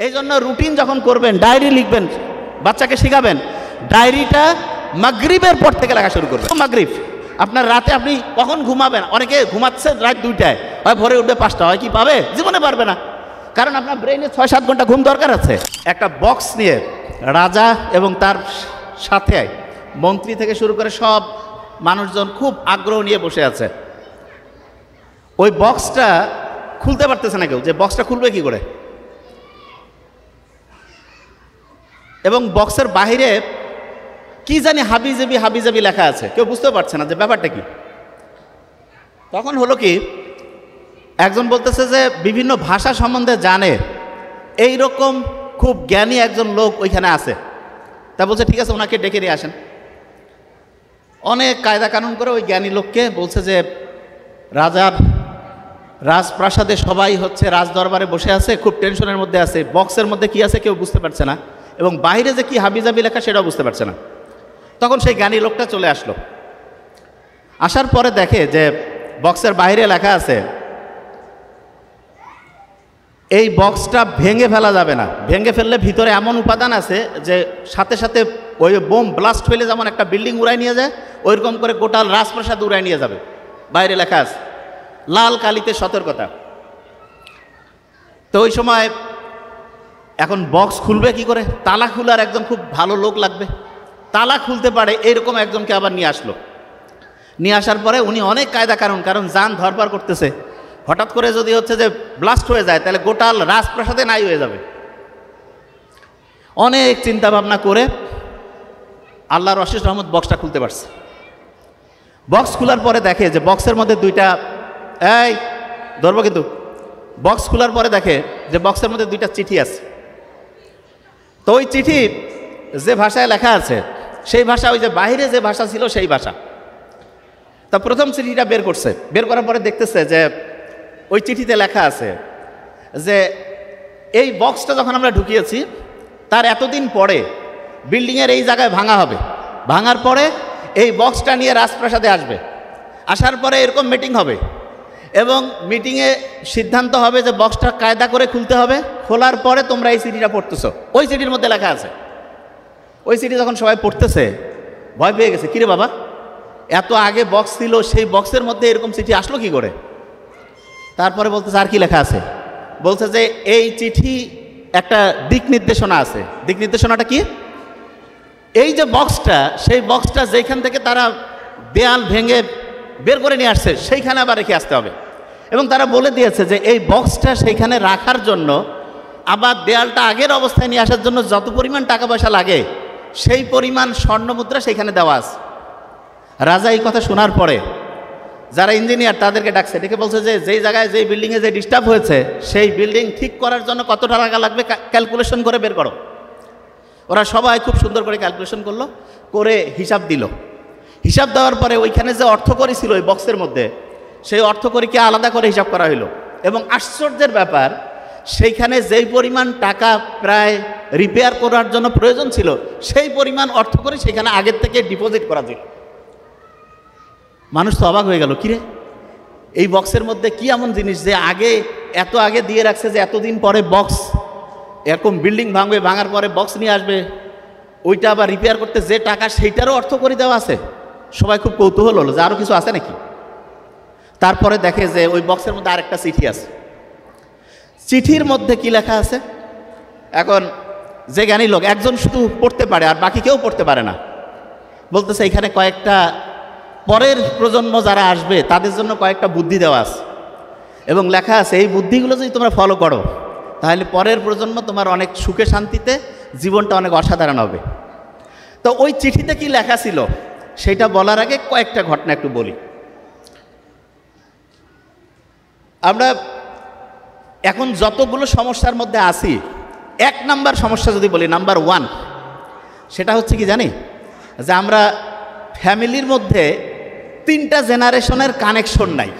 এই জন্য রুটিন যখন করবেন, ডায়েরি লিখবেন, বাচ্চাকে শেখাবেন, ডায়েরিটা মাগরিবের পর থেকে লেখা শুরু করবেন। মাগরিব আপনার রাতে আপনি কখন ঘুমাবেন? অনেকে ঘুমাচ্ছে রাত 2টায়, হয় ভোরে উঠবে 5টা, হয় কি পাবে? জীবনে পারবে না, কারণ আপনার ব্রেইনে 6-7 ঘন্টা ঘুম দরকার আছে। একটা বক্স নিয়ে রাজা এবং তার সাথে মন্ত্রী থেকে শুরু করে সব মানুষজন খুব আগ্রহ নিয়ে বসে আছে। ওই বক্সটা খুলতে পারতেছে না কেউ, যে বক্সটা খুলবে কি করে। এবং বক্সের বাহিরে কি জানি হাবিজাবি হাবিজাবি লেখা আছে, কেউ বুঝতে পারছে না যে ব্যাপারটা কি। তখন হলো কি, একজন বলতেছে যে বিভিন্ন ভাষা সম্বন্ধে জানে, এই রকম খুব জ্ঞানী একজন লোক ওইখানে আছে। তা বলছে ঠিক আছে, ওনাকে ডেকে নিয়ে আসেন। অনেক কায়দা কানুন করে ওই জ্ঞানী লোককে বলছে যে রাজার রাজপ্রাসাদে সবাই হচ্ছে রাজদরবারে বসে আছে, খুব টেনশনের মধ্যে আছে, বক্সের মধ্যে কি আছে কেউ বুঝতে পারছে না, এবং বাইরে যে কি হাবিজাবি লেখা সেটাও বুঝতে পারছে না। তখন সেই জ্ঞানী লোকটা চলে আসলো। আসার পরে দেখে যে বক্সের বাইরে লেখা আছে, এই বক্সটা ভেঙে ফেলা যাবে না, ভেঙে ফেললে ভিতরে এমন উপাদান আছে যে সাথে সাথে ওই বোম ব্লাস্ট হইলে যেমন একটা বিল্ডিং উড়াই নিয়ে যায়, ওইরকম করে গোটাল রাজপ্রাসাদ উড়াই নিয়ে যাবে। বাইরে লেখা আছে লাল কালিতে সতর্কতা। তো ওই সময় এখন বক্স খুলবে কি করে? তালা খুলার একজন খুব ভালো লোক লাগবে, তালা খুলতে পারে এরকম একজনকে আবার নিয়ে আসলো। নিয়ে আসার পরে উনি অনেক কায়দা কারণ যান ধরপার করতেছে, হঠাৎ করে যদি হচ্ছে যে ব্লাস্ট হয়ে যায় তাহলে গোটাল রাজপ্রাসাদে নাই হয়ে যাবে। অনেক চিন্তা ভাবনা করে আল্লাহর অশেষ রহমত বক্সটা খুলতে পারছে। বক্স খোলার পরে দেখে যে বক্সের মধ্যে দুইটা, এই ধরবো কিন্তু, বক্স খোলার পরে দেখে যে বক্সের মধ্যে দুইটা চিঠি আছে। তো ওই চিঠি যে ভাষায় লেখা আছে সেই ভাষা, ওই যে বাইরে যে ভাষা ছিল সেই ভাষা। তা প্রথম চিঠিটা বের করছে, বের করার পরে দেখতেছে যে ওই চিঠিতে লেখা আছে যে এই বক্সটা যখন আমরা ঢুকিয়েছি তার এতদিন পরে বিল্ডিংয়ের এই জায়গায় ভাঙা হবে, ভাঙার পরে এই বক্সটা নিয়ে রাজপ্রাসাদে আসবে, আসার পরে এরকম মিটিং হবে, এবং মিটিংয়ে সিদ্ধান্ত হবে যে বক্সটা কায়দা করে খুলতে হবে, খোলার পরে তোমরা এই চিঠিটা পড়তেছো। ওই চিঠির মধ্যে লেখা আছে। ওই চিঠি যখন সবাই পড়তেছে ভয় পেয়ে গেছে, কিরে বাবা, এত আগে বক্স ছিল, সেই বক্সের মধ্যে এরকম চিঠি আসলো কি করে? তারপরে বলতেছে আর কি লেখা আছে, বলছে যে এই চিঠি একটা দিক নির্দেশনা আছে। দিক নির্দেশনাটা কি? এই যে বক্সটা, সেই বক্সটা যেখান থেকে তারা দেয়াল ভেঙে বের করে নিয়ে আসছে সেইখানে আবার রেখে আসতে হবে, এবং তারা বলে দিয়েছে যে এই বক্সটা সেইখানে রাখার জন্য আবার দেয়ালটা আগের অবস্থায় নিয়ে আসার জন্য যত পরিমাণ টাকা পয়সা লাগে সেই পরিমাণ স্বর্ণমুদ্রা সেইখানে দেওয়া আছে। রাজা এই কথা শোনার পরে যারা ইঞ্জিনিয়ার তাদেরকে ডাকছে, ডেকে বলছে যে যেই জায়গায় যেই বিল্ডিংয়ে যে ডিস্টার্ব হয়েছে সেই বিল্ডিং ঠিক করার জন্য কত টাকা লাগবে ক্যালকুলেশন করে বের করো। ওরা সবাই খুব সুন্দর করে ক্যালকুলেশন করলো, করে হিসাব দিল। হিসাব দেওয়ার পরে ওইখানে যে অর্থকড়ি ছিল ওই বক্সের মধ্যে, সেই অর্থকড়িকে আলাদা করে হিসাব করা হলো, এবং আশ্চর্যের ব্যাপার সেইখানে যেই পরিমাণ টাকা প্রায় রিপেয়ার করার জন্য প্রয়োজন ছিল সেই পরিমাণ অর্থকড়ি সেখানে আগের থেকে ডিপোজিট করা ছিল। মানুষ তো অবাক হয়ে গেল, কিরে এই বক্সের মধ্যে কি এমন জিনিস যে আগে এত আগে দিয়ে রাখছে যে এতদিন পরে বক্স এরকম বিল্ডিং ভাঙবে, ভাঙার পরে বক্স নিয়ে আসবে, ওইটা আবার রিপেয়ার করতে যে টাকা সেইটারও অর্থ করে দেওয়া আছে। সবাই খুব কৌতূহল হলো যে আরও কিছু আছে নাকি। তারপরে দেখে যে ওই বক্সের মধ্যে আরেকটা চিঠি আছে। চিঠির মধ্যে কি লেখা আছে? এখন যে জ্ঞানী লোক, একজন শুধু পড়তে পারে আর বাকি কেউ পড়তে পারে না, বলতেছে এখানে কয়েকটা পরের প্রজন্ম যারা আসবে তাদের জন্য কয়েকটা বুদ্ধি দেওয়া আছে, এবং লেখা আছে এই বুদ্ধিগুলো যদি তোমরা ফলো করো তাহলে পরের প্রজন্ম তোমার অনেক সুখে শান্তিতে জীবনটা অনেক অসাধারণ হবে। তো ওই চিঠিতে কি লেখা ছিল সেটা বলার আগে কয়েকটা ঘটনা একটু বলি। আমরা এখন যতগুলো সমস্যার মধ্যে আছি, 1 নাম্বার সমস্যা যদি বলি, নাম্বার 1, সেটা হচ্ছে কি জানি, যে আমরা ফ্যামিলির মধ্যে 3টা জেনারেশনের কানেকশন নাই।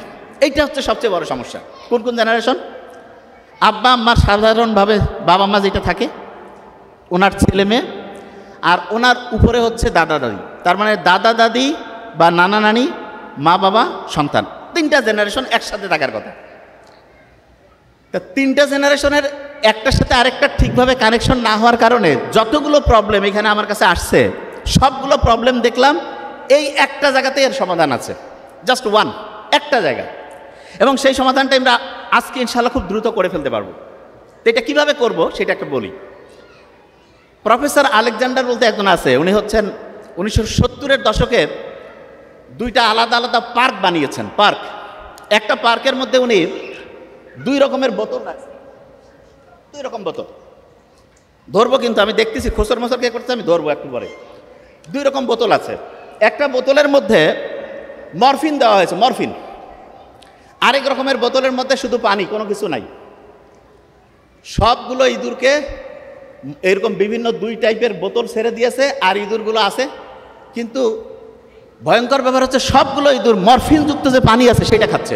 এইটা হচ্ছে সবচেয়ে বড় সমস্যা। কোন কোন জেনারেশন? আব্বা আম্মার সাধারণভাবে বাবা মা যেটা থাকে, ওনার ছেলে মেয়ে, আর ওনার উপরে হচ্ছে দাদা দাদি, তার মানে দাদা দাদি বা নানা নানি, মা বাবা, সন্তান, 3টা জেনারেশন একসাথে থাকার কথা। তা 3টা জেনারেশনের একটার সাথে আরেকটা ঠিকভাবে কানেকশন না হওয়ার কারণে যতগুলো প্রবলেম এখানে আমার কাছে আসছে, সবগুলো প্রবলেম দেখলাম এই একটা জায়গাতে এর সমাধান আছে, জাস্ট ওয়ান, একটা জায়গা। এবং সেই সমাধানটা আমরা আজকে ইনশাআল্লাহ খুব দ্রুত করে ফেলতে পারবো। তো এটা কীভাবে করব সেটা একটা বলি। প্রফেসর আলেকজান্ডার বলতে একজন আছে, উনি হচ্ছেন 1970-এর দশকে দুইটা আলাদা আলাদা পার্ক বানিয়েছেন। পার্ক, একটা পার্কের মধ্যে উনি 2 রকমের বোতল রাখছেন, 2 রকম বোতল ধরবো, কিন্তু আমি দেখতেছি খোসর মোসর কে করছে, আমি ধরবো একটু পরে। 2 রকম বোতল আছে। একটা বোতলের মধ্যে মরফিন দেওয়া হয়েছে, মরফিন। আরেক রকমের বোতলের মধ্যে শুধু পানি, কোনো কিছু নাই। সবগুলো ইঁদুরকে এরকম বিভিন্ন 2 টাইপের বোতল ছেড়ে দিয়েছে, আর ইঁদুরগুলো আছে। কিন্তু ভয়ঙ্কর ব্যাপার হচ্ছে সবগুলো ইঁদুর মরফিনযুক্ত যে পানি আছে সেটা খাচ্ছে।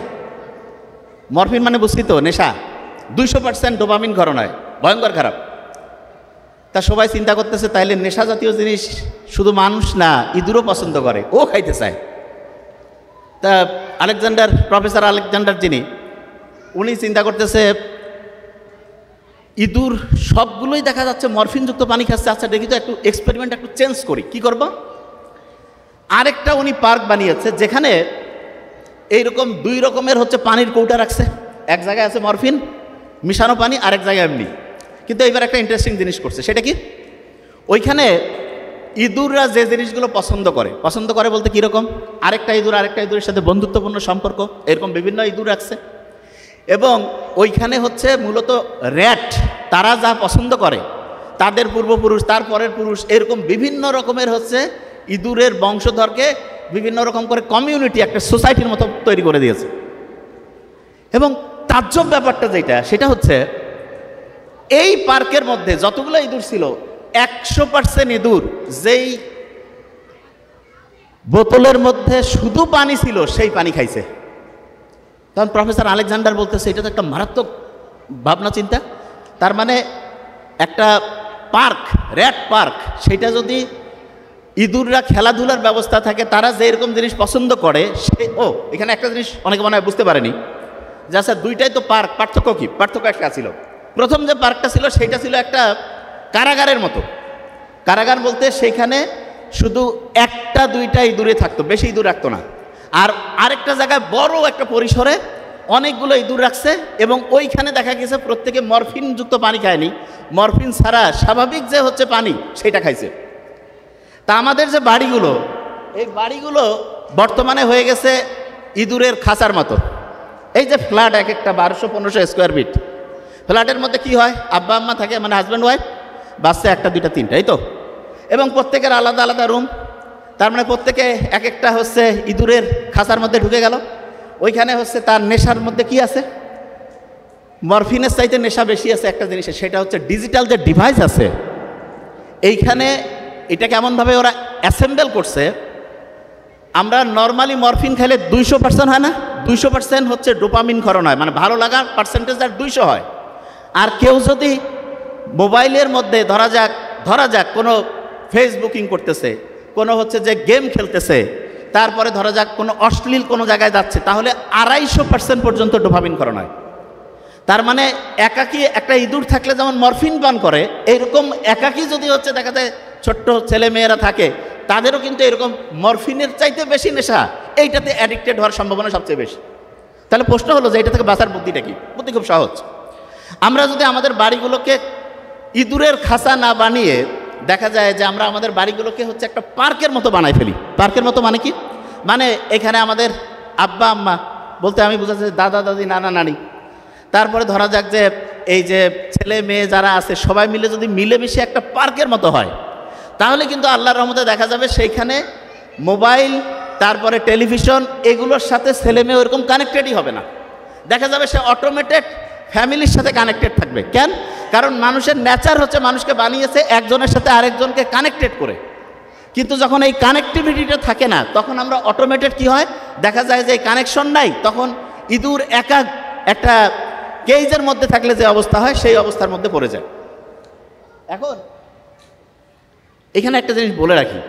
মরফিন মানে বুঝছি তো, নেশা, 200% ডোপামিন ঘরনায়, ভয়ঙ্কর খারাপ। তা সবাই চিন্তা করতেছে তাইলে নেশা জাতীয় জিনিস শুধু মানুষ না, ইঁদুরও পছন্দ করে, ও খাইতে চায়। তা আলেকজান্ডার, প্রফেসর আলেকজান্ডার যিনি, উনি চিন্তা করতেছে ইঁদুর সবগুলোই দেখা যাচ্ছে মরফিনযুক্ত পানি খাচ্ছে, আচ্ছা দেখি তো একটু এক্সপেরিমেন্ট একটু চেঞ্জ করি, কি করব। আরেকটা উনি পার্ক বানিয়েছে যেখানে এইরকম 2 রকমের হচ্ছে পানির কৌটা রাখছে। এক জায়গায় আছে মরফিন মিশানো পানি, আরেক জায়গায় এমনি। কিন্তু এবার একটা ইন্টারেস্টিং জিনিস করছে, সেটা কি, ওইখানে ইঁদুররা যে জিনিসগুলো পছন্দ করে বলতে কীরকম, আরেকটা ইঁদুরের সাথে বন্ধুত্বপূর্ণ সম্পর্ক, এরকম বিভিন্ন ইঁদুর রাখছে। এবং ওইখানে হচ্ছে মূলত র্যাট, তারা যা পছন্দ করে, তাদের পূর্বপুরুষ, তার পরের পুরুষ, এরকম বিভিন্ন রকমের হচ্ছে ইঁদুরের বংশধরকে বিভিন্ন রকম করে কমিউনিটি, একটা সোসাইটির মতো তৈরি করে দিয়েছে। এবং তাজ্জব ব্যাপারটা যেটা, সেটা হচ্ছে এই পার্কের মধ্যে যতগুলো ইঁদুর ছিল 100% ইঁদুর যেই বোতলের মধ্যে শুধু পানি ছিল সেই পানি খাইছে। তখন প্রফেসর আলেকজান্ডার বলতেছে এটা তো একটা মারাত্মক ভাবনা চিন্তা। তার মানে একটা পার্ক, র্যাট পার্ক, সেটা যদি ইঁদুররা খেলাধুলার ব্যবস্থা থাকে, তারা যে এরকম জিনিস পছন্দ করে, সে এখানে একটা জিনিস অনেকে মনে হয় বুঝতে পারেনি যে আচ্ছা দুইটাই তো পার্ক, পার্থক্য কি? পার্থক্য একটা ছিল, প্রথম যে পার্কটা ছিল সেটা ছিল একটা কারাগারের মতো। কারাগার বলতে সেইখানে শুধু 1-2টা ইঁদুরে থাকতো, বেশি ইঁদুর রাখতো না। আর আরেকটা জায়গায় বড় একটা পরিসরে অনেকগুলো ইঁদুর রাখছে, এবং ওইখানে দেখা গেছে প্রত্যেকে মরফিনযুক্ত পানি খায়নি, মরফিন ছাড়া স্বাভাবিক যে হচ্ছে পানি সেটা খাইছে। তা আমাদের যে বাড়িগুলো, এই বাড়িগুলো বর্তমানে হয়ে গেছে ইঁদুরের খাঁচার মতো। এই যে ফ্ল্যাট, এক একটা 1200-1500 স্কোয়ার ফিট ফ্ল্যাটের মধ্যে কি হয়, আব্বা আম্মা থাকে, মানে হাজব্যান্ড ওয়াইফ, বাচ্চা 1-2-3, এই তো। এবং প্রত্যেকের আলাদা আলাদা রুম, তার মানে প্রত্যেকে এক একটা হচ্ছে ইঁদুরের খাঁচার মধ্যে ঢুকে গেল। ওইখানে হচ্ছে তার নেশার মধ্যে কি আছে, মরফিনের চাইতে নেশা বেশি আছে একটা জিনিসের, সেটা হচ্ছে ডিজিটাল যে ডিভাইস আছে। এইখানে এটা কেমনভাবে ওরা অ্যাসেম্বল করছে, আমরা নর্মালি মরফিন খেলে 200% হয় না, 200% হচ্ছে ডোপামিন ক্ষরণ হয়, মানে ভালো লাগার পার্সেন্টেজ আর 200 হয়। আর কেউ যদি মোবাইলের মধ্যে ধরা যাক কোনো ফেসবুকিং করতেছে, কোনো হচ্ছে যে গেম খেলতেছে, তারপরে ধরা যাক কোনো অশ্লীল কোনো জায়গায় যাচ্ছে, তাহলে 250% পর্যন্ত ডোপামিন ক্ষরণ হয়। তার মানে একাকী একটা ইঁদুর থাকলে যেমন মরফিন পান করে, এইরকম একাকী যদি হচ্ছে দেখা যায় ছোট্ট ছেলে মেয়েরা থাকে, তাদেরও কিন্তু এরকম মরফিনের চাইতে বেশি নেশা, এইটাতে অ্যাডিক্টেড হওয়ার সম্ভাবনা সবচেয়ে বেশি। তাহলে প্রশ্ন হলো যে এটা থেকে বাঁচার বুদ্ধিটা কি? বুদ্ধি খুব সহজ। আমরা যদি আমাদের বাড়িগুলোকে ইঁদুরের খাঁচা না বানিয়ে, দেখা যায় যে আমরা আমাদের বাড়িগুলোকে হচ্ছে একটা পার্কের মতো বানাই ফেলি। পার্কের মতো মানে কি, মানে এখানে আমাদের আব্বা আম্মা বলতে আমি বোঝাচ্ছি দাদা দাদি, নানা নানি, তারপরে ধরা যাক যে এই যে ছেলে মেয়ে যারা আছে সবাই মিলে যদি মিলেমিশে একটা পার্কের মতো হয়, তাহলে কিন্তু আল্লাহর রহমতে দেখা যাবে সেইখানে মোবাইল, তারপরে টেলিভিশন, এগুলোর সাথে ছেলে মেয়ে ওরকম কানেক্টেডই হবে না। দেখা যাবে সে অটোমেটেড ফ্যামিলির সাথে কানেক্টেড থাকবে। কেন? কারণ মানুষের নেচার হচ্ছে মানুষকে বানিয়েছে একজনের সাথে আরেকজনকে কানেক্টেড করে। কিন্তু যখন এই কানেক্টিভিটিটা থাকে না, তখন আমরা অটোমেটেড কি হয়, দেখা যায় যে এই কানেকশন নাই, তখন ইঁদুর একা একটা কেজের মধ্যে থাকলে যে অবস্থা হয় সেই অবস্থার মধ্যে পড়ে যায়। এখন এখানে একটা জিনিস বলে রাখি,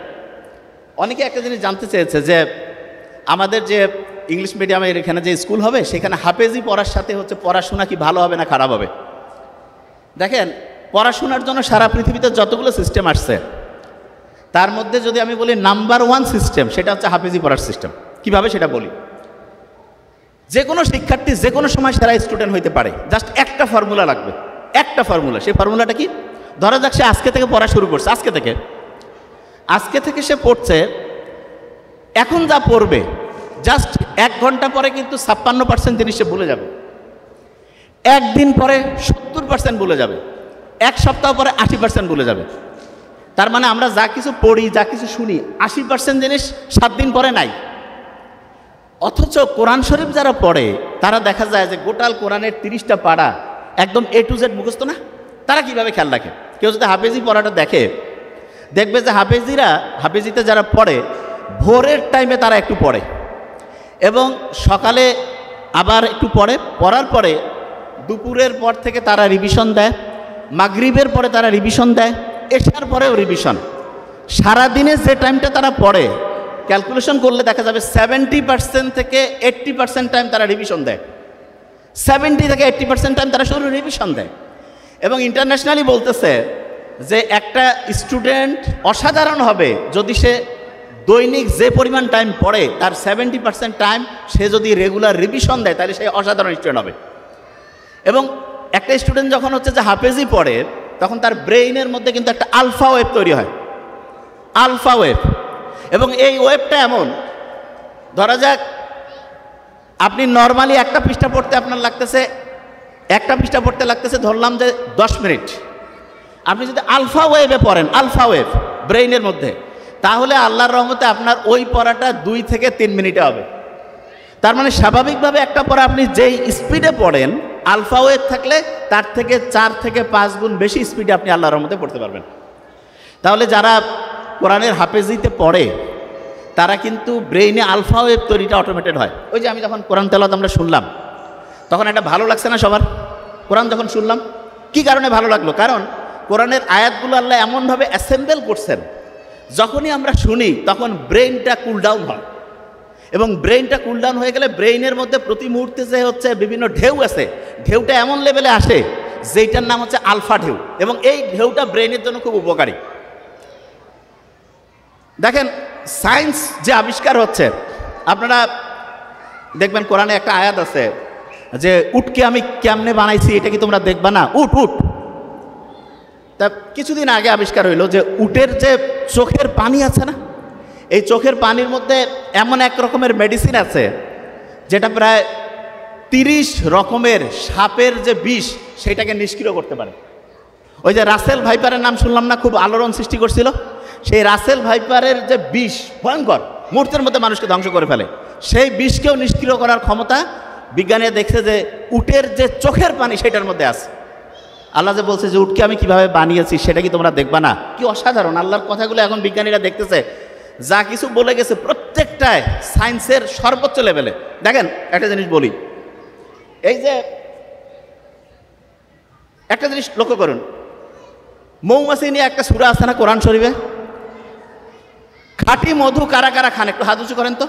অনেকে একটা জিনিস জানতে চেয়েছে যে আমাদের যে ইংলিশ মিডিয়ামের এখানে যে স্কুল হবে, সেখানে হাফেজি পড়ার সাথে হচ্ছে পড়াশোনা কি ভালো হবে না খারাপ হবে? দেখেন, পড়াশোনার জন্য সারা পৃথিবীতে যতগুলো সিস্টেম আসছে তার মধ্যে যদি আমি বলি নাম্বার 1 সিস্টেম, সেটা হচ্ছে হাফেজি পড়ার সিস্টেম। কিভাবে সেটা বলি। যে কোনো শিক্ষার্থী যে কোনো সময় সেরা স্টুডেন্ট হইতে পারে, জাস্ট একটা ফর্মুলা লাগবে, একটা ফর্মুলা। সেই ফর্মুলাটা কি? ধরা যাক সে আজকে থেকে পড়া শুরু করছে, আজকে থেকে সে পড়ছে, এখন যা পড়বে জাস্ট 1 ঘন্টা পরে কিন্তু 56% জিনিস সে ভুলে যাবে, একদিন পরে 70% ভুলে যাবে, 1 সপ্তাহ পরে 80% ভুলে যাবে। তার মানে আমরা যা কিছু পড়ি, যা কিছু শুনি, 80% জিনিস 7 দিন পরে নাই। অথচ কোরআন শরীফ যারা পড়ে তারা দেখা যায় যে গোটাল কোরআনের 30টা পাড়া একদম A to Z মুখস্থ না। তারা কিভাবে খেয়াল রাখে? কেউ যদি হাফেজি পড়াটা দেখে, দেখবে যে হাফেজিতে যারা পড়ে ভোরের টাইমে তারা একটু পড়ে এবং সকালে আবার একটু পড়ে, পড়ার পরে দুপুরের পর থেকে তারা রিভিশন দেয়, মাগরিবের পরে তারা রিভিশন দেয়, এশার পরেও রিভিশন। সারাদিনে যে টাইমটা তারা পড়ে ক্যালকুলেশন করলে দেখা যাবে 70% থেকে 80% টাইম তারা রিভিশন দেয়, 70 থেকে 80% টাইম তারা শুধু রিভিশন দেয়। এবং ইন্টারন্যাশনালি বলতেছে যে একটা স্টুডেন্ট অসাধারণ হবে যদি সে দৈনিক যে পরিমাণ টাইম পড়ে তার 70% টাইম সে যদি রেগুলার রিভিশন দেয় তাহলে সে অসাধারণ স্টুডেন্ট হবে। এবং একটা স্টুডেন্ট যখন হচ্ছে যে হাফেজি পড়ে তখন তার ব্রেইনের মধ্যে কিন্তু একটা আলফা ওয়েভ তৈরি হয়, আলফা ওয়েভ। এবং এই ওয়েভটা এমন, ধরা যাক আপনি নর্মালি একটা পৃষ্ঠা পড়তে আপনার লাগতেছে ধরলাম যে 10 মিনিট। আপনি যদি আলফা ওয়েভে পড়েন, আলফা ওয়েভ ব্রেইনের মধ্যে, তাহলে আল্লাহর রহমতে আপনার ওই পড়াটা 2 থেকে 3 মিনিটে হবে। তার মানে স্বাভাবিকভাবে একটা পড়া আপনি যেই স্পিডে পড়েন, আলফা ওয়েভ থাকলে তার থেকে 4 থেকে 5 গুণ বেশি স্পিডে আপনি আল্লাহর রহমতে পড়তে পারবেন। তাহলে যারা কোরআনের হাফেজিতে পড়ে তারা কিন্তু ব্রেইনে আলফা ওয়েভ তৈরিটা অটোমেটেড হয়। ওই যে আমি যখন কোরআন তেলাওয়াত আমরা শুনলাম তখন একটা ভালো লাগছে না সবার? কোরআন যখন শুনলাম কি কারণে ভালো লাগলো? কারণ কোরআনের আয়াতগুলো আল্লাহ এমনভাবে অ্যাসেম্বল করছেন, যখনই আমরা শুনি তখন ব্রেইনটা কুল ডাউন হয়। এবং ব্রেইনটা কুল ডাউন হয়ে গেলে ব্রেইনের মধ্যে প্রতি মুহূর্তে যে হচ্ছে বিভিন্ন ঢেউ আছে, ঢেউটা এমন লেভেলে আসে যেটার নাম হচ্ছে আলফা ঢেউ, এবং এই ঢেউটা ব্রেইনের জন্য খুব উপকারী। দেখেন সায়েন্স যে আবিষ্কার হচ্ছে, আপনারা দেখবেন কোরআনে একটা আয়াত আছে যে উটকে আমি কেমনে বানাইছি এটা কি তোমরা দেখবা না? উট তা কিছুদিন আগে আবিষ্কার হইল যে উটের যে চোখের পানি আছে না, এই চোখের পানির মধ্যে এমন এক রকমের মেডিসিন আছে যেটা প্রায় 30 রকমের সাপের যে বিষ সেটাকে নিষ্ক্রিয় করতে পারে। ওই যে রাসেল ভাইপারের নাম শুনলাম না, খুব আলোড়ন সৃষ্টি করছিল। সেই রাসেল ভাইপারের যে বিষ ভয়ঙ্কর, মুহূর্তের মধ্যে মানুষকে ধ্বংস করে ফেলে, সেই বিষকেও নিষ্ক্রিয় করার ক্ষমতা বিজ্ঞানীরা দেখছে যে উটের যে চোখের পানি সেটার মধ্যে আছে। আল্লাহ যে বলছে যে উটকে আমি কিভাবে বানিয়েছি সেটা কি তোমরা দেখবা না? কি অসাধারণ আল্লাহর কথাগুলো এখন বিজ্ঞানীরা দেখতেছে, যা কিছু বলে গেছে প্রত্যেকটায় সায়েন্সের সর্বোচ্চ লেভেলে। দেখেন একটা জিনিস বলি, এই যে একটা জিনিস লক্ষ্য করুন, মৌমাছি নিয়ে একটা সূরা আছে না কোরআন শরীফে? খাঁটি মধু কারা কারা খান? একটু হাত উঁচু করেন তো।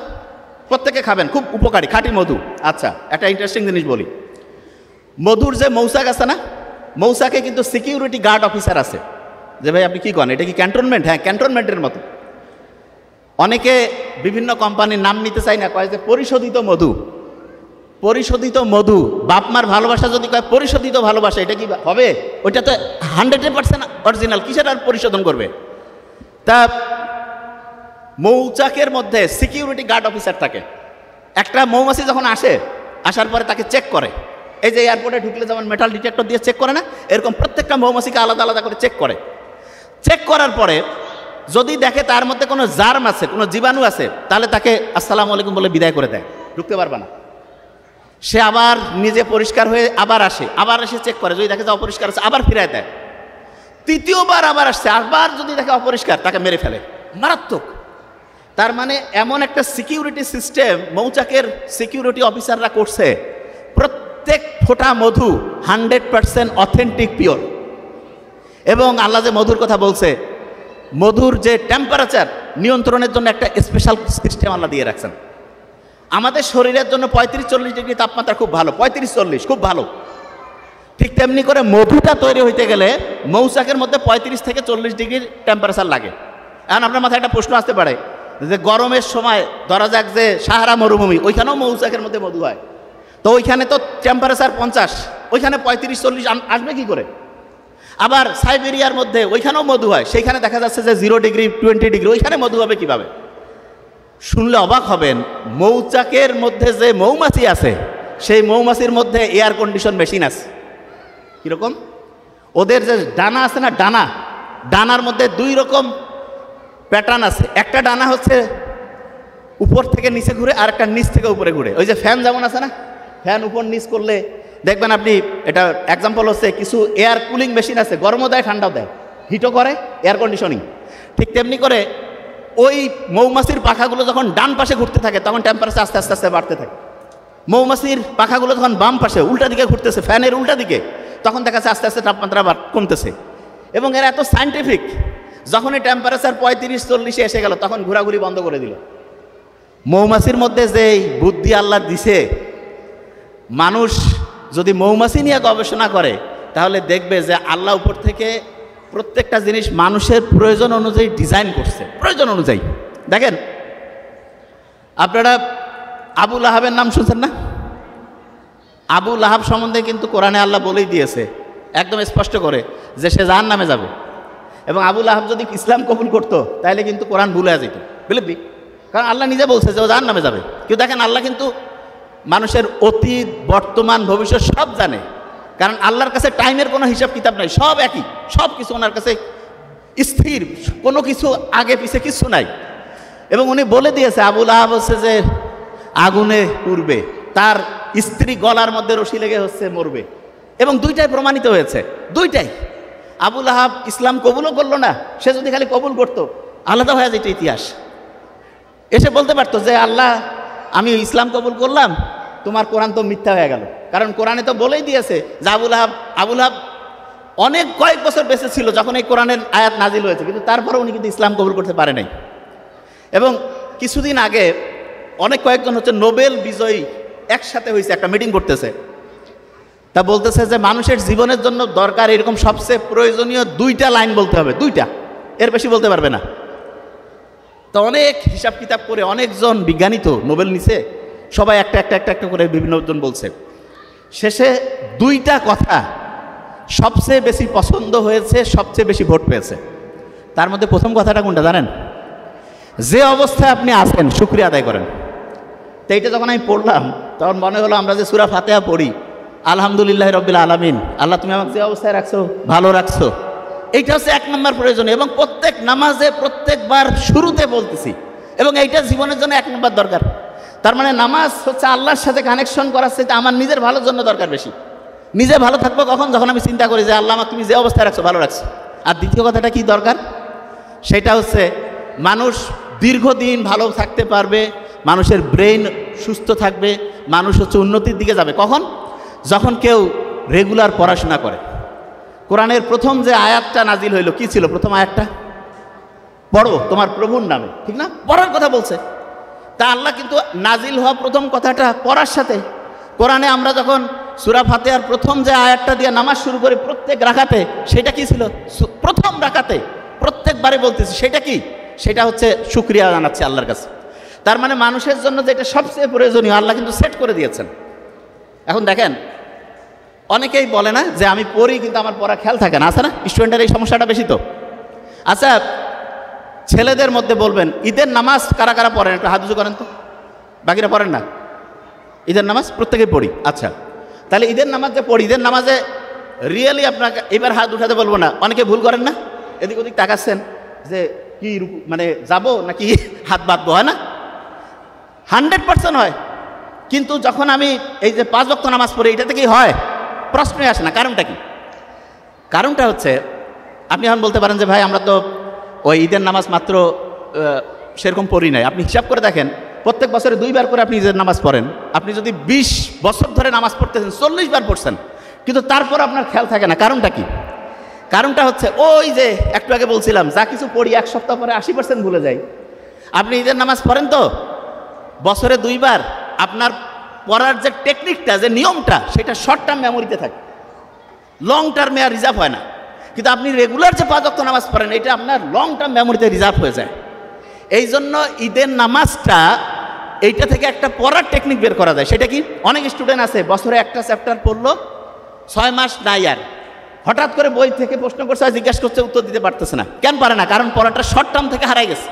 প্রত্যেকে খাবেন, খুব উপকারী খাঁটি মধু। আচ্ছা, একটা ইন্টারেস্টিং জিনিস বলি, মধুর যে মৌচাক আছে না, মৌচাকে কিন্তু সিকিউরিটি গার্ড অফিসার আছে। যে ভাই আপনি কি করেন, এটা কি ক্যান্টনমেন্ট? হ্যাঁ, ক্যান্টনমেন্টের মতো। অনেকে বিভিন্ন কোম্পানির নাম নিতে চাই না, কয় যে পরিশোধিত মধু। পরিশোধিত মধু, বাপ মার ভালোবাসা যদি কয় পরিশোধিত ভালোবাসা, এটা কি হবে? ওইটা তো 100% অরিজিনাল, কিসের আর পরিশোধন করবে? তা মৌচাকের মধ্যে সিকিউরিটি গার্ড অফিসার থাকে। একটা মৌমাছি যখন আসার পরে তাকে চেক করে, এই যে এয়ারপোর্টে ঢুকলে যেমন মেটাল ডিটেক্টর দিয়ে চেক করে না, এরকম প্রত্যেকটা মৌমাছিকে আলাদা আলাদা করে চেক করে। চেক করার পরে যদি দেখে তার মধ্যে কোনো জার্ম আছে, কোনো জীবাণু আছে, তাহলে তাকে আসসালামু আলাইকুম বলে বিদায় করে দেয়, ঢুকতে পারবে না। সে আবার নিজে পরিষ্কার হয়ে আবার এসে চেক করে, যদি দেখে যে অপরিষ্কার আছে আবার ফিরায় দেয়। তৃতীয়বার আবার আসছে, আবার যদি দেখে অপরিষ্কার তাকে মেরে ফেলে। মারাত্মক। তার মানে এমন একটা সিকিউরিটি সিস্টেম মৌচাকের সিকিউরিটি অফিসাররা করছে, প্রত্যেক ফোঁটা মধু 100% অথেন্টিক পিওর। এবং আল্লাহ যে মধুর কথা বলছে, মধুর যে টেম্পারেচার নিয়ন্ত্রণের জন্য একটা স্পেশাল সিস্টেম আল্লাহ দিয়ে রাখছেন। আমাদের শরীরের জন্য 35-40 ডিগ্রি তাপমাত্রা খুব ভালো, 35-40 খুব ভালো। ঠিক তেমনি করে মধুটা তৈরি হইতে গেলে মৌচাকের মধ্যে 35 থেকে 40 ডিগ্রি টেম্পারেচার লাগে। এখন আপনার মাথায় একটা প্রশ্ন আসতে পারে যে গরমের সময় ধরা যাক যে সাহারা মরুভূমি, ওইখানেও মৌচাকের মধ্যে মধু হয়, তো ওইখানে তো টেম্পারেচার 50, ওইখানে 35-40 আসবে কি করে? আবার সাইবেরিয়ার মধ্যে ওইখানেও মধু হয়, সেইখানে দেখা যাচ্ছে যে 0 ডিগ্রি 20 ডিগ্রি, ওইখানে মধু হবে কিভাবে? শুনলে অবাক হবেন, মৌচাকের মধ্যে যে মৌমাছি আছে সেই মৌমাছির মধ্যে এয়ার কন্ডিশন মেশিন আছে। কীরকম? ওদের যে ডানা আছে না, ডানার মধ্যে 2 রকম প্যাটার্ন আছে। একটা ডানা হচ্ছে উপর থেকে নিচে ঘুরে, আর একটা নিচ থেকে উপরে ঘুরে। ওই যে ফ্যান যেমন আছে না, ফ্যান উপর নিচ করলে দেখবেন আপনি, এটা এক্সাম্পল হচ্ছে কিছু এয়ার কুলিং মেশিন আছে, গরমও দেয় ঠান্ডাও দেয়, হিটও করে, এয়ার কন্ডিশনিং। ঠিক তেমনি করে ওই মৌমাছির পাখাগুলো যখন ডান পাশে ঘুরতে থাকে তখন টেম্পারেচার আস্তে আস্তে আস্তে বাড়তে থাকে। মৌমাছির পাখাগুলো যখন বাম পাশে উল্টা দিকে ঘুরতেছে, ফ্যানের উল্টা দিকে, তখন দেখা যাচ্ছে আস্তে আস্তে তাপমাত্রা কমতেছে। এবং এরা এত সায়েন্টিফিক, যখনই টেম্পারেচার 35-40 এসে গেল তখন ঘোরাঘুরি বন্ধ করে দিল। মৌমাছির মধ্যে যে বুদ্ধি আল্লাহ দিছে, মানুষ যদি মৌমাছি নিয়ে গবেষণা করে তাহলে দেখবে যে আল্লাহ উপর থেকে প্রত্যেকটা জিনিস মানুষের প্রয়োজন অনুযায়ী ডিজাইন করছে, প্রয়োজন অনুযায়ী। দেখেন, আপনারা আবু লাহাবের নাম শুনছেন না? আবু লাহাব সম্বন্ধে কিন্তু কোরআনে আল্লাহ বলেই দিয়েছে একদম স্পষ্ট করে যে সে জাহান্নামে যাবে। এবং আবু লাহাব যদি ইসলাম কবুল করতো তাহলে কিন্তু কোরআন ভুলে যেত, বুঝলি? কারণ আল্লাহ নিজে বলছে যে ও জাহান্নামে যাবে। কিন্তু দেখেন, আল্লাহ কিন্তু মানুষের অতীত, বর্তমান, ভবিষ্যৎ সব জানে। কারণ আল্লাহর কাছে টাইমের কোনো হিসাব কিতাব নাই, সব একই, সব কিছু ওনার কাছে স্থির, কোনো কিছু আগে পিছে কিছু নাই। এবং উনি বলে দিয়েছে আবু লাহাব হচ্ছে যে আগুনে পুড়বে, তার স্ত্রী গলার মধ্যে রশি লেগে হচ্ছে মরবে। এবং দুইটাই প্রমাণিত হয়েছে, দুইটাই। আবু লাহাব ইসলাম কবুলও করলো না, সে যদি খালি কবুল করতো আলাদা হয়ে যেত ইতিহাস। এসে বলতে পারতো যে আল্লাহ, আমি ইসলাম কবুল করলাম, তোমার কোরআন তো মিথ্যা হয়ে গেল। কারণ কোরআনে তো বলেই দিয়েছে যে আবু লাহাব অনেক কয়েক বছর বেঁচে ছিল যখন এই কোরআনের আয়াত নাজিল হয়েছে, কিন্তু তারপরে উনি কিন্তু ইসলাম কবুল করতে পারে নাই। এবং কিছুদিন আগে অনেক কয়েকজন হচ্ছে নোবেল বিজয়ী একসাথে হয়েছে, একটা মিটিং করতেছে, তা বলতেছে যে মানুষের জীবনের জন্য দরকার এরকম সবচেয়ে প্রয়োজনীয় 2টা লাইন বলতে হবে, 2টা, এর বেশি বলতে পারবে না। তো অনেক হিসাব কিতাব করে অনেকজন বিজ্ঞানী তো নোবেল নিছে, সবাই একটা একটা একটা একটা করে বিভিন্নজন বলছে। শেষে 2টা কথা সবচেয়ে বেশি পছন্দ হয়েছে, সবচেয়ে বেশি ভোট পেয়েছে। তার মধ্যে প্রথম কথাটা কোনটা জানেন? যে অবস্থায় আপনি আছেন শুকরিয়া আদায় করেন। তো এইটা যখন আমি পড়লাম তখন মনে হলো আমরা যে সূরা ফাতিহা পড়ি, আলহামদুলিল্লাহ রাব্বিল আলামিন, আল্লাহ তুমি আমাকে যে অবস্থায় রাখছো ভালো রাখছো, এইটা হচ্ছে 1 নম্বর প্রয়োজনীয়। এবং প্রত্যেক নামাজে প্রত্যেকবার শুরুতে বলতেছি, এবং এইটা জীবনের জন্য 1 নম্বর দরকার। তার মানে নামাজ হচ্ছে আল্লাহর সাথে কানেকশন করার সাথে আমার নিজের ভালোর জন্য দরকার বেশি। নিজে ভালো থাকবো কখন? যখন আমি চিন্তা করি যে আল্লাহ আমাকে তুমি যে অবস্থায় রাখছো ভালো রাখছো। আর দ্বিতীয় কথাটা কি দরকার? সেটা হচ্ছে মানুষ দীর্ঘদিন ভালো থাকতে পারবে, মানুষের ব্রেইন সুস্থ থাকবে, মানুষ হচ্ছে উন্নতির দিকে যাবে কখন? যখন কেউ রেগুলার পড়াশোনা করে। কোরআনের প্রথম যে আয়াতটা নাজিল হইল, কি ছিল প্রথম আয়াতটা? পড়ো তোমার প্রভুর নামে, ঠিক না? পড়ার কথা বলছে। তা আল্লাহ কিন্তু নাজিল হওয়া প্রথম কথাটা পড়ার সাথে। কোরআনে আমরা যখন সূরা ফাতিহার প্রথম যে আয়াতটা দিয়ে নামাজ শুরু করি প্রত্যেক রাকাতে, সেটা কি ছিল? প্রথম রাকাতে প্রত্যেকবারে বলতেছি, সেটা কি? সেটা হচ্ছে শুকরিয়া জানাচ্ছে আল্লাহর কাছে। তার মানে মানুষের জন্য যেটা সবচেয়ে প্রয়োজনীয় আল্লাহ কিন্তু সেট করে দিয়েছেন। এখন দেখেন, অনেকেই বলে না যে আমি পড়ি কিন্তু আমার পড়া খেয়াল থাকে না, আছে না? স্টুডেন্টের এই সমস্যাটা বেশি তো। আচ্ছা, ছেলেদের মধ্যে বলবেন ঈদের নামাজ কারা কারা পড়েন? একটু হাত উঁচু করেন তো। বাকিরা পড়েন না? ঈদের নামাজ প্রত্যেকেই পড়ি। আচ্ছা, তাহলে ঈদের নামাজ যে পড়ি, ঈদের নামাজে রিয়েলি আপনাকে এবার হাত উঠাতে বলবো না, অনেকে ভুল করেন না? এদিক ওদিক তাকাচ্ছেন যে কি মানে যাবো নাকি হাত বাঁধবো, হয় না? 100% হয়। কিন্তু যখন আমি এই যে 5 ওয়াক্ত নামাজ পড়ি, এটাতে কি হয়? প্রশ্নই আসে না। কারণটা কি? কারণটা হচ্ছে, আপনি এখন বলতে পারেন যে ভাই আমরা তো ওই ঈদের নামাজ মাত্র সেরকম পড়ি নাই। আপনি হিসাব করে দেখেন, প্রত্যেক বছরে 2 বার করে আপনি ঈদের নামাজ পড়েন। আপনি যদি 20 বছর ধরে নামাজ পড়তেছেন, 40 বার পড়ছেন, কিন্তু তারপর আপনার খেয়াল থাকে না। কারণটা কি? কারণটা হচ্ছে ওই যে একটু আগে বলছিলাম, যা কিছু পড়ি 1 সপ্তাহ পরে 80% ভুলে যাই। আপনি ঈদের নামাজ পড়েন তো বছরে 2 বার, আপনার পড়ার যে টেকনিকটা, যে নিয়মটা, সেটা শর্ট টার্ম মেমোরিতে থাকে। লং টার্মে আর রিজার্ভ হয় না। কিন্তু আপনি রেগুলার যে 5 ওয়াক্ত নামাজ পড়েন এটা আপনার লং টার্ম মেমোরিতে রিজার্ভ হয়ে যায়। এই জন্য ঈদের নামাজটা এইটা থেকে একটা পড়ার টেকনিক বের করা যায়। সেটা কি, অনেক স্টুডেন্ট আছে বছরে একটা চ্যাপ্টার পড়লো, 6 মাস নাই আর, হঠাৎ করে বই থেকে প্রশ্ন করছে আর জিজ্ঞাসা করছে, উত্তর দিতে পারতেছে না। কেন পারে না? কারণ পড়াটা শর্ট টার্ম থেকে হারাই গেছে।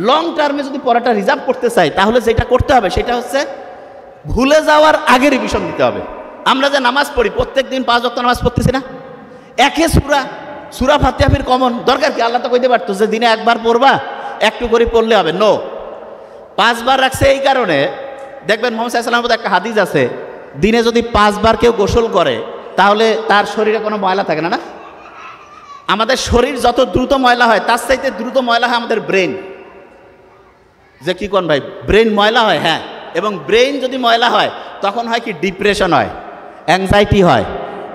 লং টার্মে যদি পড়াটা রিজার্ভ করতে চাই তাহলে যেটা করতে হবে সেটা হচ্ছে ভুলে যাওয়ার আগে রিভিশন দিতে হবে। আমরা যে নামাজ পড়ি প্রত্যেক দিন 5 ওয়াক্ত নামাজ পড়তেছি না, একে সূরা ফাতিহা ফির কমন দরকার কি? আল্লাহ তো কইতে পারতো যে দিনে একবার পড়বা, একটু করে পড়লে হবে। নো, 5 বার রাখছে এই কারণে। দেখবেন মুহাম্মদ সাল্লাল্লাহু আলাইহি ওয়াসাল্লামের একটা হাদিস আছে, দিনে যদি 5 বার কেউ গোসল করে তাহলে তার শরীরে কোনো ময়লা থাকে না। না, আমাদের শরীর যত দ্রুত ময়লা হয় তার চাইতে দ্রুত ময়লা হয় আমাদের ব্রেন। যে কি কোন ভাই, ব্রেন ময়লা হয়? হ্যাঁ। এবং ব্রেন যদি ময়লা হয় তখন হয় কি, ডিপ্রেশন হয়, অ্যাংজাইটি হয়,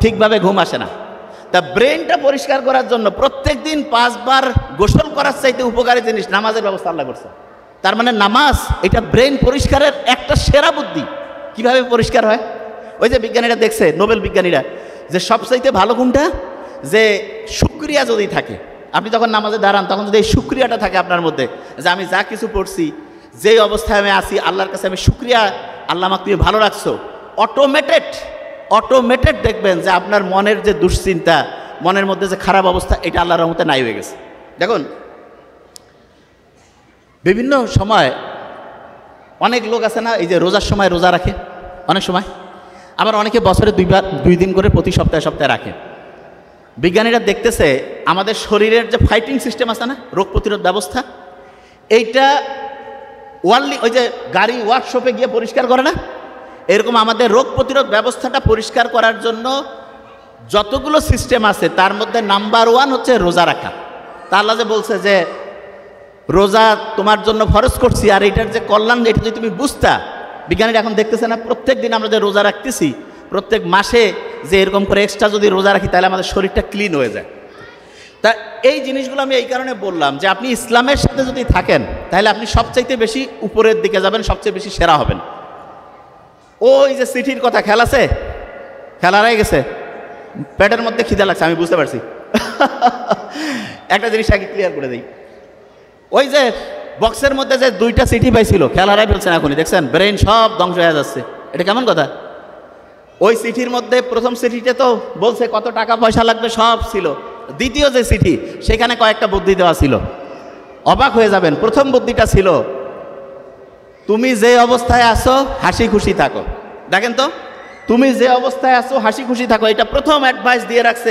ঠিকভাবে ঘুম আসে না। তা ব্রেনটা পরিষ্কার করার জন্য প্রত্যেক দিন 5 বার গোসল করার চাইতে উপকারী জিনিস নামাজের ব্যবস্থা আল্লাহ করছে। তার মানে নামাজ এটা ব্রেন পরিষ্কারের একটা সেরা বুদ্ধি। কিভাবে পরিষ্কার হয়? ওই যে বিজ্ঞানীরা দেখছে, নোবেল বিজ্ঞানীরা, যে সবচাইতে ভালো কোনটা, যে শুকরিয়া যদি থাকে, আপনি যখন নামাজে দাঁড়ান তখন যদি এই শুকরিয়াটা থাকে আপনার মধ্যে, যে আমি যা কিছু পড়ছি, যেই অবস্থায় আমি আছি, আল্লাহর কাছে আমি শুকরিয়া, আল্লাহ আমাকে তুমি ভালো রাখছো, অটোমেটেড দেখবেন যে আপনার মনের যে দুশ্চিন্তা, মনের মধ্যে যে খারাপ অবস্থা, এটা আল্লাহর রহমতে নাই হয়ে গেছে। দেখুন, বিভিন্ন সময় অনেক লোক আছে না, এই যে রোজার সময় রোজা রাখে অনেক সময়, আবার অনেকে বছরে 2 দিন করে প্রতি সপ্তাহে রাখে। বিজ্ঞানীরা দেখতেছে আমাদের শরীরের যে ফাইটিং সিস্টেম আছে না, রোগ প্রতিরোধ ব্যবস্থা, এইটা ওই যে গাড়ি ওয়ার্কশপে গিয়ে পরিষ্কার করে না, এরকম আমাদের রোগ প্রতিরোধ ব্যবস্থাটা পরিষ্কার করার জন্য যতগুলো সিস্টেম আছে তার মধ্যে নাম্বার 1 হচ্ছে রোজা রাখা। তা আল্লাহ যে বলছে যে রোজা তোমার জন্য ফরজ করছি, আর এটার যে কল্যাণ, এটা যদি তুমি বুঝতা। বিজ্ঞানীরা এখন দেখতেছে না, প্রত্যেক দিন আমরা যে রোজা রাখতেছি, প্রত্যেক মাসে যে এরকম করে এক্সট্রা যদি রোজা রাখি তাহলে আমাদের শরীরটা ক্লিন হয়ে যায়। তা এই জিনিসগুলো আমি এই কারণে বললাম যে আপনি ইসলামের সাথে যদি থাকেন তাহলে আপনি সবচাইতে বেশি উপরের দিকে যাবেন, সবচেয়ে বেশি সেরা হবেন। ওই যে চিঠির কথা, খেলাছে, খেলারাই গেছে, পেটের মধ্যে খিদা লাগছে, আমি বুঝতে পারছি। একটা জিনিস আগে ক্লিয়ার করে দিই, ওই যে বক্সের মধ্যে যে 2টা চিঠি পাইছিল, খেলারাই ফেলছেন এখনই, দেখছেন ব্রেন সব ধ্বংস হয়ে যাচ্ছে। এটা কেমন কথা? ওই চিঠির মধ্যে প্রথম চিঠিতে তো বলছে কত টাকা পয়সা লাগবে সব ছিল, দ্বিতীয় যে চিঠি সেখানে কয়েকটা বুদ্ধি দেওয়া ছিল, অবাক হয়ে যাবেন। প্রথম বুদ্ধিটা ছিল, তুমি যে অবস্থায় আছো হাসি খুশি থাকো। দেখেন তো, তুমি যে অবস্থায় আছো হাসি খুশি থাকো, এটা প্রথম অ্যাডভাইস দিয়ে রাখছে।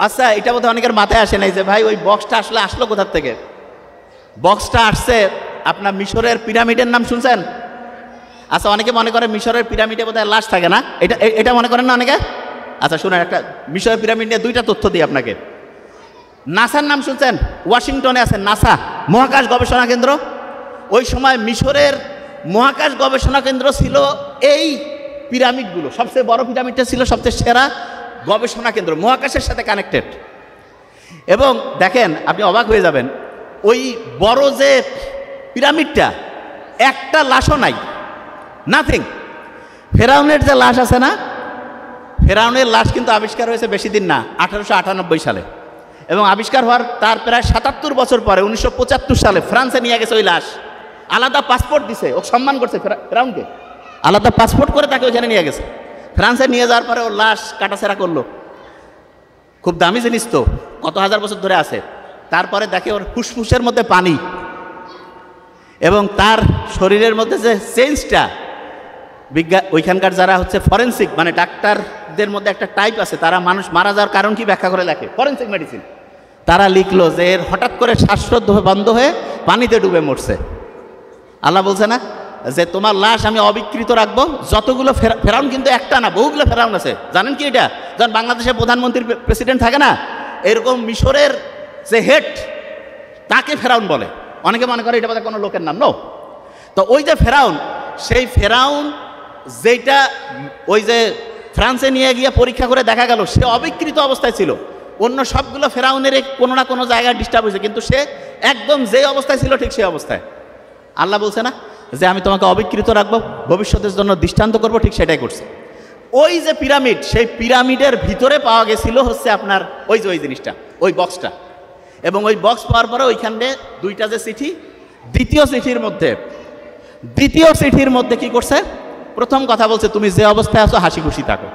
আচ্ছা, এটা বোধহয় অনেকের মাথায় আসে নাই যে ভাই ওই বক্সটা আসলো কোথার থেকে? বক্সটা আসছে আপনার মিশরের পিরামিডের নাম শুনছেন? আচ্ছা, অনেকে মনে করে মিশরের পিরামিডে বোধহয় লাশ থাকে না, এটা মনে করেন না অনেকে? আচ্ছা শুনেন, একটা মিশরের পিরামিড নিয়ে 2টা তথ্য দিই আপনাকে। নাসার নাম শুনছেন? ওয়াশিংটনে আছে নাসা, মহাকাশ গবেষণা কেন্দ্র। ওই সময় মিশরের মহাকাশ গবেষণা কেন্দ্র ছিল এই পিরামিডগুলো, সবচেয়ে বড় পিরামিডটা ছিল সবচেয়ে সেরা গবেষণা কেন্দ্র, মহাকাশের সাথে কানেক্টেড। এবং দেখেন, আপনি অবাক হয়ে যাবেন, ওই বড় যে পিরামিডটা একটা লাশও নাই, নাথিং। ফেরাউনের যে লাশ আছে না, ফেরাউনের লাশ কিন্তু আবিষ্কার হয়েছে বেশি দিন না, 1898 সালে, এবং আবিষ্কার হওয়ার তার প্রায় 77 বছর পরে 1975 সালে ফ্রান্সে নিয়ে গেছে ওই লাশ। আলাদা পাসপোর্ট দিছে, ও সম্মান করছে ফেরাউনকে, আলাদা পাসপোর্ট করে তাকে ওইখানে নিয়ে গেছে। ফ্রান্সে নিয়ে যাওয়ার পরে ওর লাশ কাটাছেড়া করলো, খুব দামি জিনিস তো, কত হাজার বছর ধরে আছে। তারপরে দেখে ওর ফুসফুসের মধ্যে পানি, এবং তার শরীরের মধ্যে যে চেঞ্জটা, ওইখানকার যারা হচ্ছে ফরেন্সিক মানে ডাক্তারদের মধ্যে একটা টাইপ আছে, তারা মানুষ মারা যাওয়ার কারণ কি ব্যাখ্যা করে লেখে, ফরেন্সিক মেডিসিন। তারা লিখলো যে এর হঠাৎ করে শ্বাসরোধ বন্ধ হয়ে পানিতে ডুবে মরছে। আল্লাহ বলছে না যে তোমার লাশ আমি অবিকৃত রাখবো। যতগুলো ফেরাউন কিন্তু একটা না, বহুগুলো ফেরাউন আছে, জানেন কি? এটা যখন বাংলাদেশের প্রধানমন্ত্রী প্রেসিডেন্ট থাকে না, এরকম মিশরের যে হেড তাকে ফেরাউন বলে। অনেকে মনে করে এটা বোধহয় কোনো লোকের নাম। নো। তো ওই যে ফেরাউন, সেই ফেরাউন যেটা ওই যে ফ্রান্সে নিয়ে গিয়ে পরীক্ষা করে দেখা গেল সে অবিকৃত অবস্থায় ছিল। অন্য সবগুলো ফেরাউনের কোনো না কোনো জায়গায় ডিস্টার্ব হয়েছে, কিন্তু সে একদম যে অবস্থায় ছিল ঠিক সেই অবস্থায়। আল্লাহ বলছে না যে আমি তোমাকে অবিকৃত রাখবো, ভবিষ্যতের জন্য দৃষ্টান্ত করবো, ঠিক সেটাই করছে। ওই যে পিরামিড, সেই পিরামিডের ভিতরে পাওয়া গেছিল হচ্ছে আপনার ওই যে ওই জিনিসটা, ওই বক্সটা। এবং ওই বক্স পাওয়ার পরে ওইখানে দুইটা যে চিঠি, দ্বিতীয় চিঠির মধ্যে কি করছে, প্রথম কথা বলছে তুমি যে অবস্থায় আছো হাসি খুশি থাকো।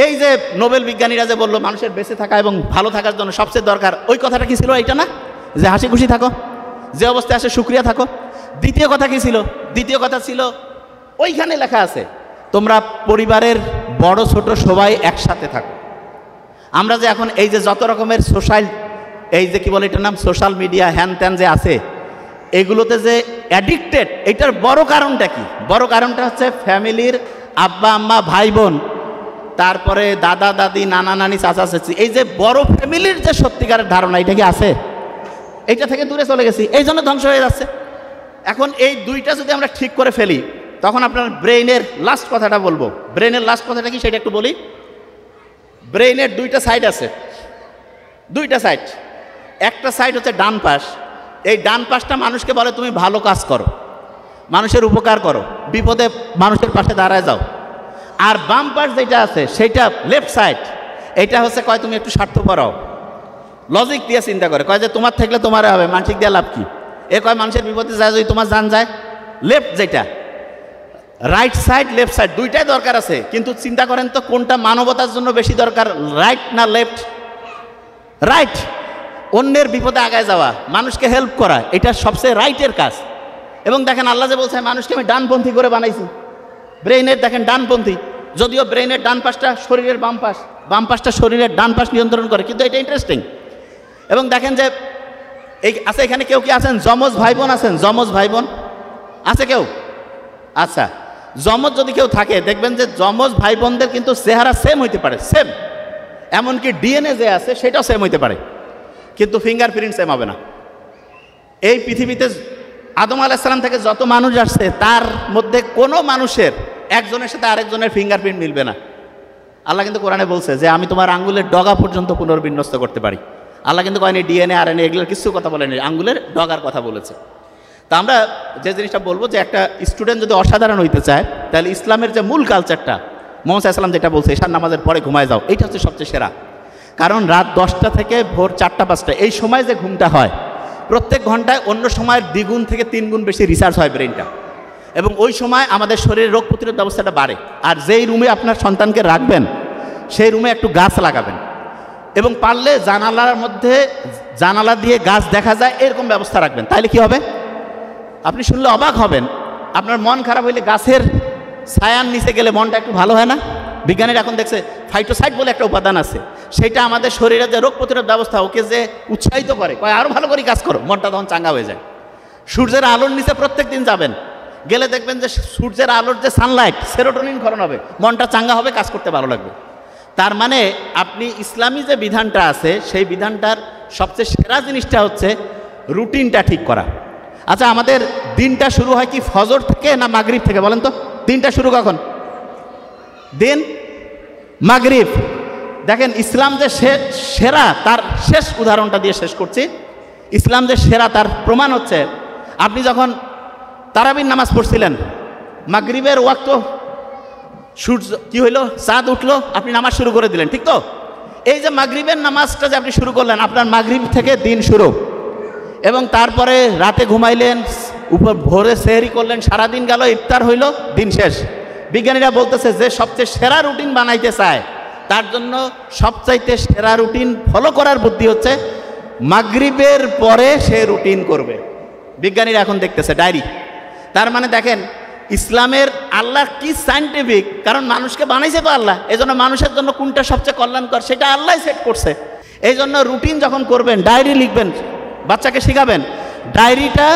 এই যে নোবেল বিজ্ঞানীরা যে বললো মানুষের বেঁচে থাকা এবং ভালো থাকার জন্য সবচেয়ে দরকার, ওই কথাটা কি ছিল? এইটা না, যে হাসি খুশি থাকো, যে অবস্থায় আসে শুকরিয়া থাকো। দ্বিতীয় কথা কি ছিল? দ্বিতীয় কথা ছিল ওইখানে লেখা আছে তোমরা পরিবারের বড় ছোট সবাই একসাথে থাকো। আমরা যে এখন এই যে যত রকমের সোশ্যাল, এই যে কি বলে এটার নাম, সোশ্যাল মিডিয়া হ্যান ত্যান যে আছে, এগুলোতে যে অ্যাডিক্টেড, এটার বড় কারণটা কি? বড় কারণটা হচ্ছে ফ্যামিলির আব্বা আম্মা ভাই বোন, তারপরে দাদা দাদি নানা নানি চাচা চাচি, এই যে বড় ফ্যামিলির যে সত্যিকারের ধারণা, এটা কি আছে? এইটা থেকে দূরে চলে গেছি, এই জন্য ধ্বংস হয়ে যাচ্ছে। এখন এই দুইটা যদি আমরা ঠিক করে ফেলি, তখন আপনার ব্রেইনের লাস্ট কথাটা বলবো। ব্রেইনের লাস্ট কথাটা কি সেটা একটু বলি। ব্রেইনের দুইটা সাইড আছে, দুইটা সাইড। একটা সাইড হচ্ছে ডান পাশ, এই ডান পাশটা মানুষকে বলে তুমি ভালো কাজ করো, মানুষের উপকার করো, বিপদে মানুষের পাশে দাঁড়ায় যাও। আর বাম পাশ যেটা আছে সেটা লেফট সাইড, এটা হচ্ছে কয় তুমি একটু স্বার্থপর হও, লজিক দিয়ে চিন্তা করে, কয় যে তোমার থাকলে তোমার হবে, মানসিক দিয়ে লাভ কি? এ কয় মানুষের বিপদে যায় যদি তোমার জান যায়। লেফট যেটা, রাইট সাইড লেফট সাইড দুইটাই দরকার আছে, কিন্তু চিন্তা করেন তো কোনটা মানবতার জন্য বেশি দরকার, রাইট না লেফট? রাইট। অন্যের বিপদে আগায় যাওয়া, মানুষকে হেল্প করা, এটা সবচেয়ে রাইটের কাজ। এবং দেখেন আল্লাহ যে বলছে মানুষকে আমি ডানপন্থী করে বানাইছি, ব্রেইনের দেখেন ডানপন্থী, যদিও ব্রেইনের ডান পাশটা শরীরের বাম পাশ, বাম পাশটা শরীরের ডান পাশ নিয়ন্ত্রণ করে, কিন্তু এটা ইন্টারেস্টিং। এবং দেখেন যে এই আছে এখানে কেউ কি আছেন যমজ ভাই বোন আছেন? যমজ ভাই বোন আছে কেউ? আচ্ছা, যমজ যদি কেউ থাকে দেখবেন যে যমজ ভাই বোনদের কিন্তু চেহারা সেম হইতে পারে, সেম, এমনকি ডিএনএ যে আছে সেটাও সেম হইতে পারে, কিন্তু ফিঙ্গারপ্রিন্ট সেম হবে না। এই পৃথিবীতে আদম আলাইহিস সালাম থেকে যত মানুষ আসছে তার মধ্যে কোনো মানুষের একজনের সাথে আরেকজনের ফিঙ্গারপ্রিন্ট মিলবে না। আল্লাহ কিন্তু কোরআনে বলছে যে আমি তোমার আঙ্গুলের ডগা পর্যন্ত পুনর্বিন্যস্ত করতে পারি। আল্লাহ কিন্তু কয়নি ডিএনএ আরএনএ এগুলোর কিছু কথা বলেনি, আঙ্গুলের ডগার কথা বলেছে। তা আমরা যে জিনিসটা বলবো যে একটা স্টুডেন্ট যদি অসাধারণ হইতে চায় তাহলে ইসলামের যে মূল কালচারটা, মুহাম্মদ সাল্লাল্লাহু আলাইহি ওয়াসাল্লাম যেটা বলছে ঈশার নামাজের পরে ঘুমায় যাও, এইটা হচ্ছে সবচেয়ে সেরা। কারণ রাত 10টা থেকে ভোর 4টা-5টা এই সময় যে ঘুমটা হয়, প্রত্যেক ঘন্টায় অন্য সময়ের দ্বিগুণ থেকে 3 গুণ বেশি রিসার্চ হয় ব্রেনটা, এবং ওই সময় আমাদের শরীরের রোগ প্রতিরোধ ব্যবস্থাটা বাড়ে। আর যেই রুমে আপনার সন্তানকে রাখবেন সেই রুমে একটু গাছ লাগাবেন, এবং পারলে জানালার মধ্যে জানালা দিয়ে গাছ দেখা যায় এরকম ব্যবস্থা রাখবেন। তাইলে কি হবে আপনি শুনলে অবাক হবেন, আপনার মন খারাপ হইলে গাছের ছায়ার নিচে গেলে মনটা একটু ভালো হয় না? বিজ্ঞানীরা এখন দেখছে ফাইটোসাইট বলে একটা উপাদান আছে, সেটা আমাদের শরীরের যে রোগ প্রতিরোধ ব্যবস্থা ওকে যে উৎসাহিত করে, কয় আরও ভালো করে কাজ করো, মনটা তখন চাঙ্গা হয়ে যায়। সূর্যের আলোর নিচে প্রত্যেক দিন যাবেন, গেলে দেখবেন যে সূর্যের আলোর যে সানলাইট, সেরোটোনিন ক্ষরণ হবে, মনটা চাঙ্গা হবে, কাজ করতে ভালো লাগবে। তার মানে আপনি ইসলামী যে বিধানটা আছে সেই বিধানটার সবচেয়ে সেরা জিনিসটা হচ্ছে রুটিনটা ঠিক করা। আচ্ছা, আমাদের দিনটা শুরু হয় কি ফজর থেকে না মাগরিব থেকে বলেন তো? দিনটা শুরু কখন? দিন মাগরিব। দেখেন ইসলাম যে সেরা তার শেষ উদাহরণটা দিয়ে শেষ করছি। ইসলাম যে সেরা তার প্রমাণ হচ্ছে আপনি যখন তারাবির নামাজ পড়ছিলেন, মাগরিবের ওয়াক্ত সূর্য কি হইলো, চাঁদ উঠলো, আপনি নামাজ শুরু করে দিলেন, ঠিক তো? এই যে মাগরিবের নামাজটা যে আপনি শুরু করলেন, আপনার মাগরিব থেকে দিন শুরু, এবং তারপরে রাতে ঘুমাইলেন, উপর ভোরে সেহরি করলেন, সারাদিন গেল, ইফতার হইল, দিন শেষ। বিজ্ঞানীরা বলতেছে যে সবচেয়ে সেরা রুটিন বানাইতে চায় তার জন্য সবচাইতে সেরা রুটিন ফলো করার বুদ্ধি হচ্ছে মাগরিবের পরে সে রুটিন করবে। বিজ্ঞানীরা এখন দেখতেছে ডায়েরি। তার মানে দেখেন ইসলামের আল্লাহ কি সায়েন্টিফিক, কারণ মানুষকে বানাইছে তো আল্লাহ, এই জন্য মানুষের জন্য কোনটা সবচেয়ে কল্যাণকর সেটা আল্লাহ সেট করছে। এই জন্য রুটিন যখন করবেন, ডায়েরি লিখবেন, বাচ্চাকে শিখাবেন, ডায়েরিটা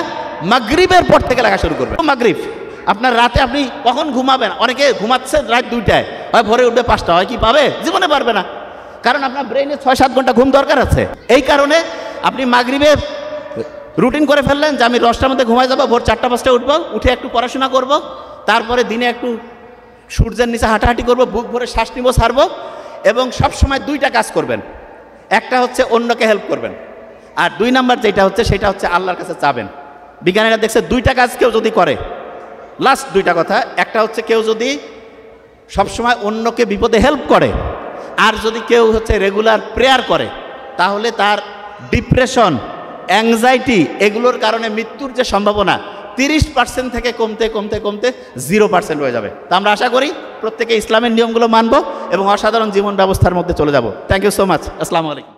মাগরিবের পর থেকে লেখা শুরু করবেন। মাগরিব আপনার রাতে আপনি কখন ঘুমাবেন? অনেকে ঘুমাচ্ছে রাত 2টায়, হয় ভোরে উঠবে 5টা, হয় কি পাবে? জীবনে পারবে না, কারণ আপনার ব্রেইনে 6-7 ঘন্টা ঘুম দরকার আছে। এই কারণে আপনি মাগরিবে রুটিন করে ফেললেন যে আমি 10টার মধ্যে ঘুমাই যাবো, ভোর 4টা-5টায় উঠবো, উঠে একটু পড়াশোনা করব, তারপরে দিনে একটু সূর্যের নিচে হাঁটাহাঁটি করব, বুক ভরে শ্বাস নিব, ছাড়বো, এবং সবসময় 2টা কাজ করবেন। একটা হচ্ছে অন্যকে হেল্প করবেন, আর 2 নাম্বার যেটা হচ্ছে সেটা হচ্ছে আল্লাহর কাছে চাবেন। বিজ্ঞানীরা দেখছে 2টা কাজ কেউ যদি করে, লাস্ট 2টা কথা, একটা হচ্ছে কেউ যদি সবসময় অন্যকে বিপদে হেল্প করে, আর যদি কেউ হচ্ছে রেগুলার প্রেয়ার করে, তাহলে তার ডিপ্রেশন, অ্যাংজাইটি এগুলোর কারণে মৃত্যুর যে সম্ভাবনা 30% থেকে কমতে কমতে কমতে 0% হয়ে যাবে। তা আমরা আশা করি প্রত্যেকে ইসলামের নিয়মগুলো মানব এবং অসাধারণ জীবন ব্যবস্থার মধ্যে চলে যাব। Thank you so much. আসসালামু আলাইকুম।